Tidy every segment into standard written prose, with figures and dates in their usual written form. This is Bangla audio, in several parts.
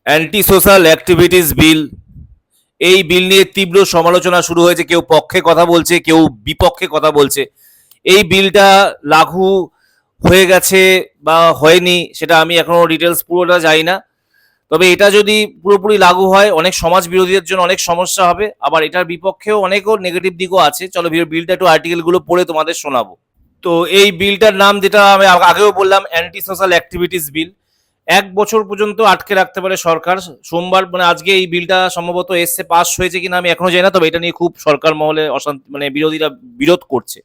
অ্যান্টি সোশ্যাল অ্যাক্টিভিটিস বিল, এই বিল নিয়ে তীব্র সমালোচনা শুরু হয়েছে। কেউ পক্ষে কথা বলছে, কেউ বিপক্ষে কথা বলছে। এই বিলটা লাগু হয়ে গেছে বা হয়নি সেটা আমি এখনো ডিটেলস পুরোটা জানি না। তবে এটা যদি পুরোপুরি লাগু হয় অনেক সমাজ বিরোধীদের জন্য অনেক সমস্যা হবে, আবার এটার বিপক্ষেও অনেকও নেগেটিভ দিকও আছে। চলো বিলটা একটু আর্টিকেলগুলো পড়ে তোমাদের শোনাবো। তো এই বিলটার নাম, যেটা আমি আগেও বললাম, অ্যান্টি সোশ্যাল অ্যাক্টিভিটিস বিল। 1 বছর পর্যন্ত আটকে রাখতে পারে সরকার। সোমবার মানে আজকে এই বিলটা সম্ভবত এসছে, পাস হয়েছে কিনা আমি এখনো জানি না। তবে এটা নিয়ে খুব সরকার মহলে অশান্তি, মানে বিরোধীরা বিরোধ করছে।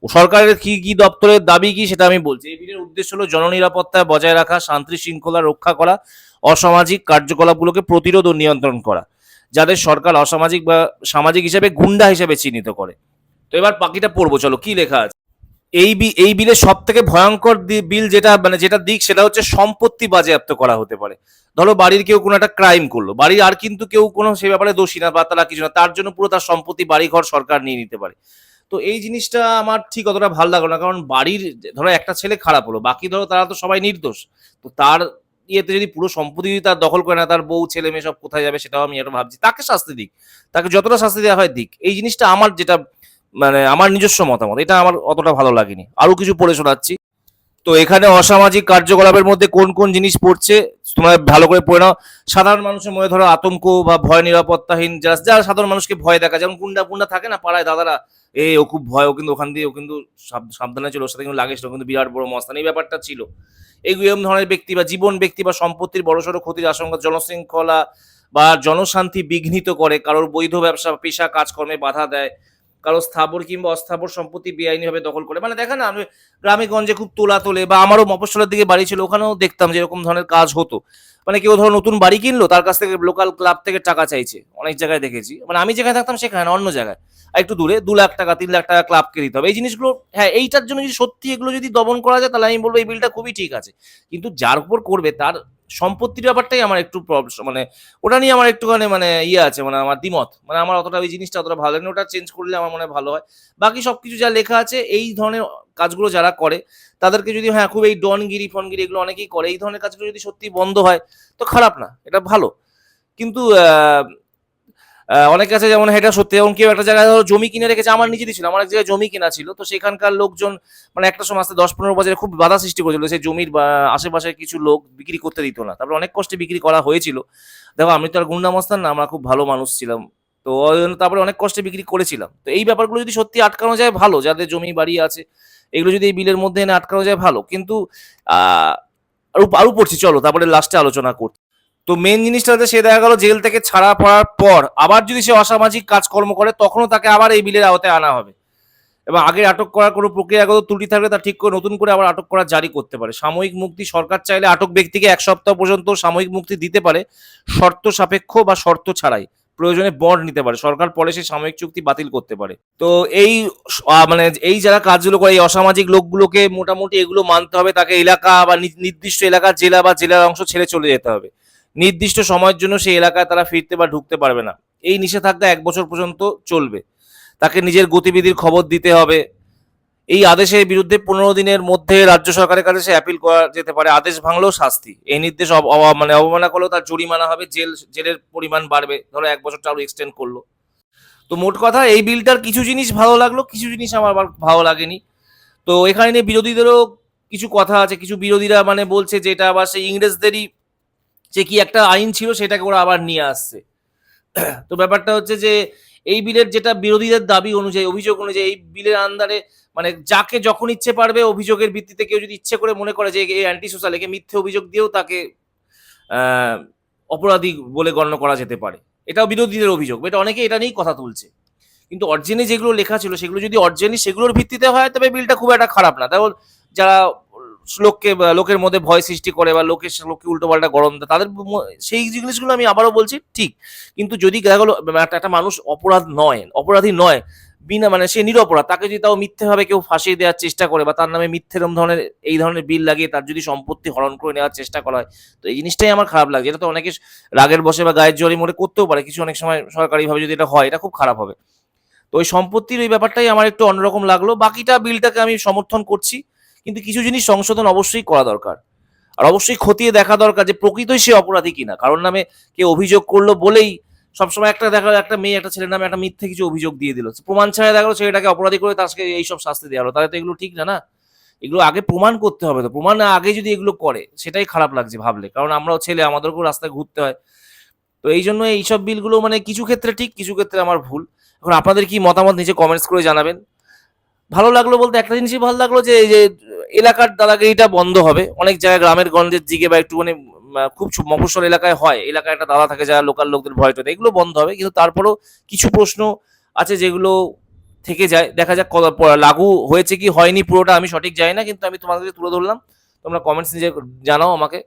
সরকারের কি কি দপ্তরের দাবি কি সেটা আমি বলছি। এই বিলের উদ্দেশ্য হলো জননিরাপত্তা বজায় রাখা, শান্তি শৃঙ্খলা রক্ষা করা, অসামাজিক কার্যকলাপগুলোকে প্রতিরোধ ও নিয়ন্ত্রণ করা, যাদের সরকার অসামাজিক বা সামাজিক হিসেবে গুন্ডা হিসেবে চিহ্নিত করে। তো এবার বাকিটা পড়বো, চলো কি লেখা আছে। এই বিলের সব থেকে ভয়ঙ্কর বিল যেটা, মানে যেটা দিক, সেটা হচ্ছে সম্পত্তি বাজেয়াপ্ত করা হতে পারে। ধরো বাড়ির কেউ কোনো একটা ক্রাইম করলো, বাড়ির আর কিন্তু কেউ কোনো সে ব্যাপারে দোষী না বা তারা কিছু না, তার জন্য পুরো তার সম্পত্তি বাড়ি ঘর সরকার নিয়ে নিতে পারে। তো এই জিনিসটা আমার ঠিক অতটা ভালো লাগলো না, কারণ বাড়ির ধরো একটা ছেলে খারাপ হলো, বাকি ধরো তারা তো সবাই নির্দোষ। তো তার ইয়েতে যদি পুরো সম্পত্তি যদি তার দখল করে না, তার বউ ছেলে মেয়ে সব কোথায় যাবে সেটাও আমি এটা ভাবছি। তাকে শাস্তি দিক, তাকে যতটা শাস্তি দেওয়া হয় দিক। এই জিনিসটা আমার যেটা, মানে আমার নিজস্ব মতামত, এটা আমার অতটা ভালো লাগেনি। আরো কিছু পড়ে শোনাচ্ছি। তো এখানে অসামাজিক কার্যকলাপের মধ্যে কোন কোন জিনিস পড়ছে তোমরা ভালো করে পড়ে নাও। সাধারণ মানুষের মধ্যে ধরো আতঙ্ক বা ভয়, নিরাপত্তাহীন যারা যারা সাধারণ মানুষকে ভয় দেখা, যেমন গুন্ডা গুন্ডা থাকে না পাড়ায় দাদারা, ও খুব ভয়, ও কিন্তু ওখান দিয়ে, ও কিন্তু সাবধানে ছিল, ওর সাথে কিন্তু লাগেছিল, কিন্তু বিরাট বড় মস্তান, এই ব্যাপারটা ছিল। এরকম ধরনের ব্যক্তি বা জীবন ব্যক্তি বা সম্পত্তির বড়সড় ক্ষতির আশঙ্কা, জনশৃঙ্খলা বা জনশান্তি বিঘ্নিত করে, কারোর বৈধ ব্যবসা পেশা কাজকর্মে বাধা দেয়, কারো স্থাবর কিংবা অস্থাবর সম্পত্তি বেআইনিভাবে দখল করে। মানে দেখেন না, আমি গ্রামে গঞ্জে খুব তোলা তোলে, বা আমারও মফস্বলের দিকে বাড়ি ছিল, ওখানেও দেখতাম যে এরকম ধরনের কাজ হতো। মানে কেউ ধরো নতুন বাড়ি কিনলো, তার কাছ থেকে লোকাল ক্লাব থেকে টাকা চাইছে, অনেক জায়গায় দেখেছি। মানে আমি যেখানে থাকতাম সেখানে না, অন্য জায়গায় আর একটু দূরে 2 লাখ টাকা 3 লাখ টাকা ক্লাবকে দিতে হবে। এই জিনিসগুলো, হ্যাঁ, এইটার জন্য যদি সত্যি এগুলো যদি দমন করা যায়, তাহলে আমি বলবো এই বিলটা খুবই ঠিক আছে। কিন্তু যার উপর করবে তার সম্পত্তির ব্যাপারটাই আমার একটু মানে ওটা নিয়ে আমার একটুখানি মানে আছে, মানে আমার দ্বিমত, মানে আমার অতটা ওই জিনিসটা অতটা ভালো লাগে না। ওটা চেঞ্জ করলে আমার মনে হয় ভালো হয়। বাকি সবকিছু যা লেখা আছে, এই ধরনের কাজগুলো যারা করে তাদেরকে যদি, হ্যাঁ, খুব এই ডনগিরি ফনগিরি এগুলো অনেকেই করে, এই ধরনের কাজগুলো যদি সত্যি বন্ধ হয় তো খারাপ না, এটা ভালো। কিন্তু অনেকে আছে যেমন, হ্যাঁ, এটা সত্যি, যেমন কেউ একটা জায়গায় ধরো জমি কিনে রেখেছে, আমার নিজেরই ছিল, আমার এক জায়গায় জমি কেনা ছিল, তো সেখানকার লোকজন মানে একটা সময় আসতে 10-15 বছরে খুব বাধা সৃষ্টি করেছিল, সেই জমির আশেপাশে কিছু লোক বিক্রি করতে দিত না, তারপরে অনেক কষ্টে বিক্রি করা হয়েছিল। দেখো আমি তো আর গুন্ডা মস্তান না, আমরা খুব ভালো মানুষ ছিলাম। তো ওই জন্য তারপরে অনেক কষ্টে বিক্রি করেছিলাম। তো এই ব্যাপারগুলো যদি সত্যি আটকানো যায় ভালো, যাদের জমি বাড়ি আছে, এগুলো যদি এই বিলের মধ্যে এনে আটকানো যায় ভালো। কিন্তু আহ আরো আরো পড়ছি, চলো তারপরে লাস্টে আলোচনা করছি। তো মেন জিনিসটা হচ্ছে, সে দেখা গেল জেল থেকে ছাড়া পাওয়ার পর আবার যদি সে অসামাজিক কাজকর্ম করে, তখনও তাকে আবার এই বিলের আওতায় আনা হবে, এবং আগে আটক করার কোনো প্রক্রিয়াগত ত্রুটি থাকলে তা ঠিক করে নতুন করে আবার আটক করা জারি করতে পারে। সাময়িক মুক্তি, সরকার চাইলে আটক ব্যক্তিকে 1 সপ্তাহ পর্যন্ত সাময়িক মুক্তি দিতে পারে, শর্ত সাপেক্ষ বা শর্ত ছাড়াই। প্রয়োজনে বন্ড নিতে পারে, সরকার পরে সেই সাময়িক চুক্তি বাতিল করতে পারে। তো এই মানে এই যারা কাজগুলো করে, এই অসামাজিক লোকগুলোকে মোটামুটি এগুলো মানতে হবে, তাকে এলাকা বা নির্দিষ্ট এলাকা, জেলা বা জেলার অংশ ছেড়ে চলে যেতে হবে। নির্দিষ্ট সময়ের জন্য সেই এলাকায় তারা ফিরতে বা ঢুকতে পারবে না। এই নিষেধাজ্ঞা 1 বছর পর্যন্ত চলবে। তাকে নিজের গতিবিধির খবর দিতে হবে। এই আদেশের বিরুদ্ধে 15 দিনের মধ্যে রাজ্য সরকারের কাছে সে অ্যাপিল করা যেতে পারে। আদেশ ভাঙলেও শাস্তি। এই নির্দেশ মানে অবমাননা করলেও তার জরিমানা হবে, জেলের পরিমাণ বাড়বে। ধরো 1 বছরটা আরো এক্সটেন্ড করলো। তো মোট কথা, এই বিলটার কিছু জিনিস ভালো লাগলো, কিছু জিনিস আমার আবার ভালো লাগেনি। তো এখানে নিয়ে বিরোধীদেরও কিছু কথা আছে। কিছু বিরোধীরা মানে বলছে যে এটা আবার সেই ইংরেজদেরই যে কি একটা আইন ছিল সেটাকে ওরা আবার নিয়ে আসছে। তো ব্যাপারটা হচ্ছে যে এই বিলের যেটা বিরোধীদের দাবি অনুযায়ী, অভিযোগ অনুযায়ী, এই বিলের আন্ডারে মানে যাকে যখন ইচ্ছে পারবে অভিযোগের ভিত্তিতে, কেউ যদি ইচ্ছে করে মনে করে যে এই অ্যান্টি সোশ্যাল, একে মিথ্যে অভিযোগ দিয়েও তাকে আহ, অপরাধী বলে গণ্য করা যেতে পারে। এটাও বিরোধীদের অভিযোগ, এটা অনেকে এটা নিয়েই কথা তুলছে। কিন্তু অরিজিনালি যেগুলো লেখা ছিল সেগুলো যদি অরিজিনালি সেগুলোর ভিত্তিতে হয়, তবে বিলটা খুব একটা খারাপ না। তারপর যারা লোকের মধ্যে ভয় সৃষ্টি করে বা লোককে উল্টো পাল্টা গরম দেয়, তাদের সেই জিনিসগুলো আমি আবারও বলছি ঠিক। কিন্তু যদি দেখা গেলো একটা মানুষ অপরাধী নয়, বিনা মানে সে নিরপরাধ, তাকে যদি তাও মিথ্যেভাবে কেউ ফাঁসিয়ে দেওয়ার চেষ্টা করে, বা তার নামে মিথ্যে ধরনের এই ধরনের বিল লাগিয়ে তার যদি সম্পত্তি হরণ করে নেওয়ার চেষ্টা করা হয়, তো এই জিনিসটাই আমার খারাপ লাগে। এটা তো অনেকে রাগের বসে বা গায়ের জোরে মনে করতেও পারে কিছু, অনেক সময় সরকারিভাবে যদি এটা হয়, এটা খুব খারাপ হবে। তো ওই সম্পত্তির ওই ব্যাপারটাই আমার একটু অন্যরকম লাগলো। বাকিটা বিলটাকে আমি সমর্থন করছি, কিন্তু কিছু জিনিস সংশোধন অবশ্যই করা দরকার। আর অবশ্যই খতিয়ে দেখা দরকার যে প্রকৃতই সে অপরাধী কিনা। কারোর নামে কেউ অভিযোগ করলো বলেই সবসময় দেখা গেলো একটা মেয়ে একটা ছেলের নামে একটা মিথ্যে কিছু অভিযোগ দিয়ে দিল, প্রমাণ ছাড়া দেখা গেলো ছেলেটাকে অপরাধী করে তাকে এইসব শাস্তি দেওয়া হলো, তাহলে তো এগুলো ঠিক না, না? এগুলো আগে প্রমাণ করতে হবে, তো প্রমাণ না আগে যদি এগুলো করে সেটাই খারাপ লাগছে ভাবলে, কারণ আমরাও ছেলে, আমাদেরকেও রাস্তায় ঘুরতে হয়। তো এই জন্য এইসব বিলগুলো মানে কিছু ক্ষেত্রে ঠিক, কিছু ক্ষেত্রে আমার ভুল। এখন আপনাদের কি মতামত নিচে কমেন্টস করে জানাবেন। ভালো লাগলো বলতে একটা জিনিসই ভালো লাগলো যে এই যে এলাকার দাদাগিরিটা বন্ধ হবে। অনেক জায়গায় গ্রামের গঞ্জের দিকে বা একটুখানি খুব মফস্বল এলাকায় হয়, এলাকায় একটা দাদা থাকে যারা লোকাল লোকদের ভয় টয় দেয়, এগুলো বন্ধ হবে। কিন্তু তারপরেও কিছু প্রশ্ন আছে যেগুলো থেকে যায়। দেখা যাক লাগু হয়েছে কি হয়নি পুরোটা আমি সঠিক জানি না, কিন্তু আমি তোমাদেরকে তুলে ধরলাম। তোমরা কমেন্টস নিজে জানাও আমাকে।